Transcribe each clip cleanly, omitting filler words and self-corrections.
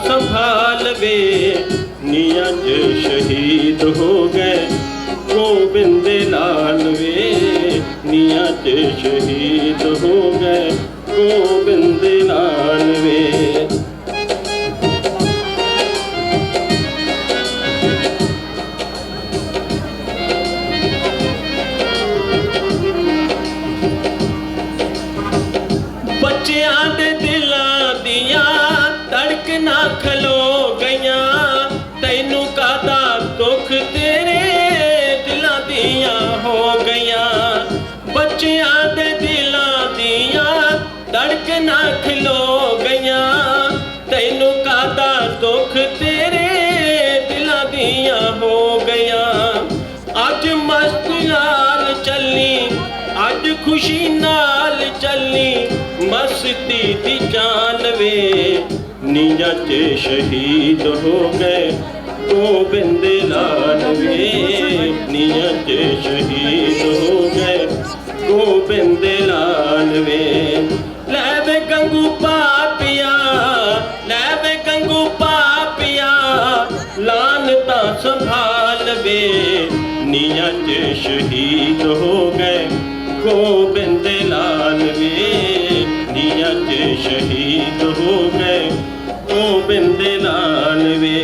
संभाल वे नीया च शहीद हो गए गोबिंद लाल वे नीया च शहीद हो गए गोबिंद लाल वे। बच्चियां दे दिलां दियां धड़कनां खलो गईयां तैनू कादा दुख तेरे दिलां दियां हो गईयां। बच्चियां दे दिलां दियां धड़कनां खलो गईयां तैनू कादा दुख तेरे दिलां दियां हो गईयां। अज मस्ती नाल चली अज खुशी नाल चली मस्ती दी जान वे नीया च शहीद हो गए गोबिंद लाल वे नीया च शहीद हो गए गोबिंद लाल वे। लै वे गंगू पापिया लै वे गंगू पापिया लानता संभाल वे नीया च शहीद हो गए गोबिंद लाल वे नीया च शहीद हो गए गोबिंद लाल वे।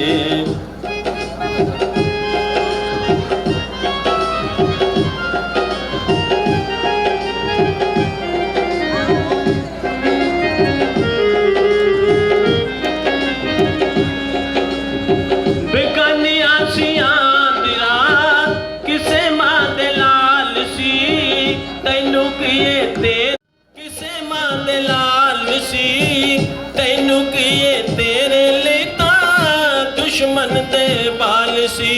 बेगानिया सियां दिला किसे मां दे लाल सी तैनू किए ते किसे मां दे लाल सी तैनू किए तेरे लेता दुश्मन दे बाल सी।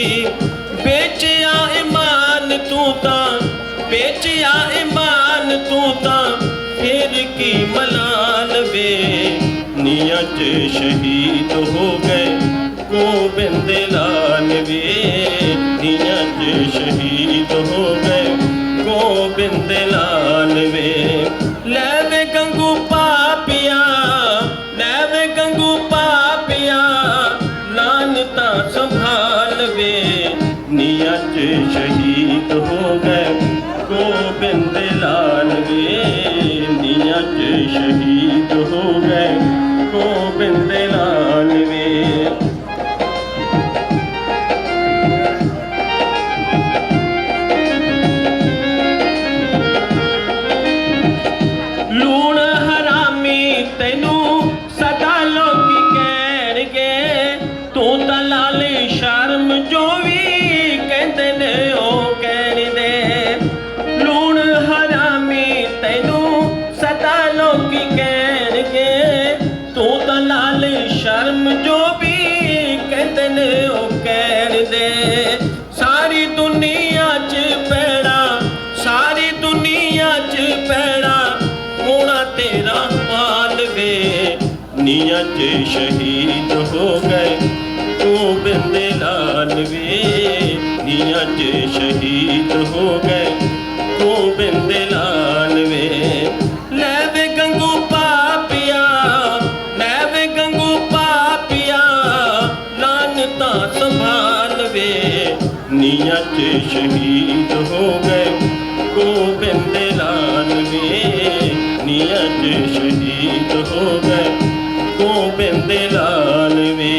बेचिया ईमान तू तां बेचिया ईमान तू तां फिर की मलाल वे नीया च शहीद हो गए गोबिंद लाल वे नीया च शहीद हो गए गोबिंद लाल वे। लै वे गंगू पापिया लै वे गंगू पापिया लानता संभाल वे नीया च शहीद हो गए गोबिंद लाल वे नीया च शहीद हो गए गोबिंद लाल वे। लूण हरामी तैनू सदा लोकी कहणगे तू तां लाले शर्म जो भी कहंदे ने ओ कहण दे। लूण हरामी तैनू सदा लोकी कहणगे तू तां लाले शर्म जो भी कहंदे ने ओ कहण दे। सारी दुनिया च पैड़ा सारी दुनिया च पैड़ा होना तेरा हाल वे नीया च शहीद हो गए गोबिंद लाल वे नीया च शहीद हो गए गोबिंद लाल वे। लै वे गंगू पापिया लै वे गंगू पापिया लानता संभाल वे नीया च शहीद हो गए गोबिंद लाल वे नीया च शहीद हो गए गोबिंद लाल वे।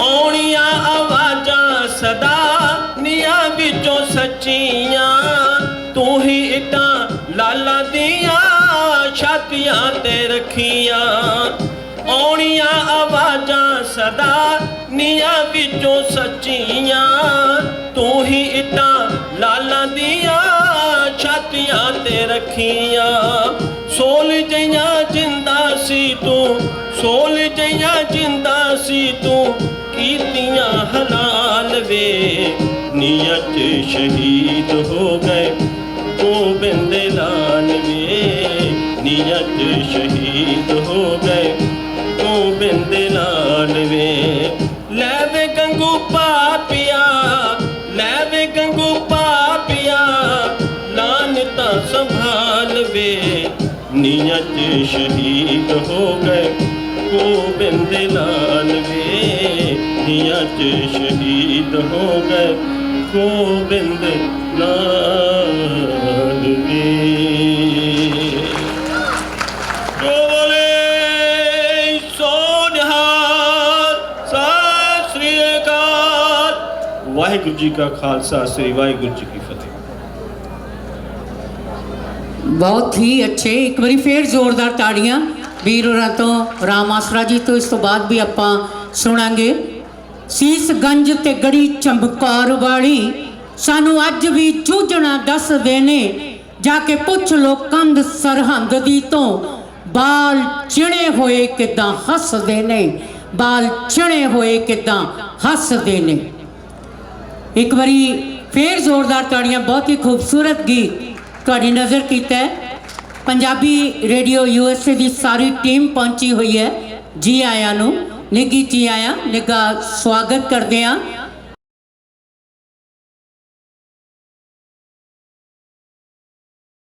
औणियां आवाजां सदा निया विचों सच्चियां तू ही इटां लाला दियां छातियां ते रखियां। औणियां आवाजां सदा निया विचों सच्चियां तू ही इटां लाला दियां छातियां ते रखियां। सोल जइयां जिंदा सी तू सोल जइयां जिंदा सी तू कीतियां हलाल वे नीया च शहीद हो गए गोबिंद लाल वे नीया च शहीद हो गए गोबिंद लाल वे। लै वे गंगू पापिया लै वे गंगू पापिया वे नीया च शहीद हो गए गोबिंद लाल वे नीया च शहीद हो गए गोबिंद लाल वे। बोले सो निहाल सत श्री अकाल। वाहिगुरू जी का खालसा श्री वाहिगुरू जी की फतेह। बहुत ही अच्छे, एक बारी फिर जोरदार ताड़ियां वीर होरां तो, राम आसरा जी तो। इस तो बाद भी आपां सुणांगे सीसगंज ते गड़ी चमकार वाली सानू अज भी जूझना दसदे ने, जाके पुछ लो कंध सरहंद दी तो बाल चिणे होए किदां हसदे ने, बाल चिणे होए किदां हसदे ने। एक बारी फिर जोरदार ताड़ियां। बहुत ही खूबसूरत गीत तुहाडी नज़र कीता है। पंजाबी रेडियो यूएसए की सारी टीम पहुंची हुई है। जी आया नू निੱਘੀ जी आया निੱਘਾ स्वागत करते हैं।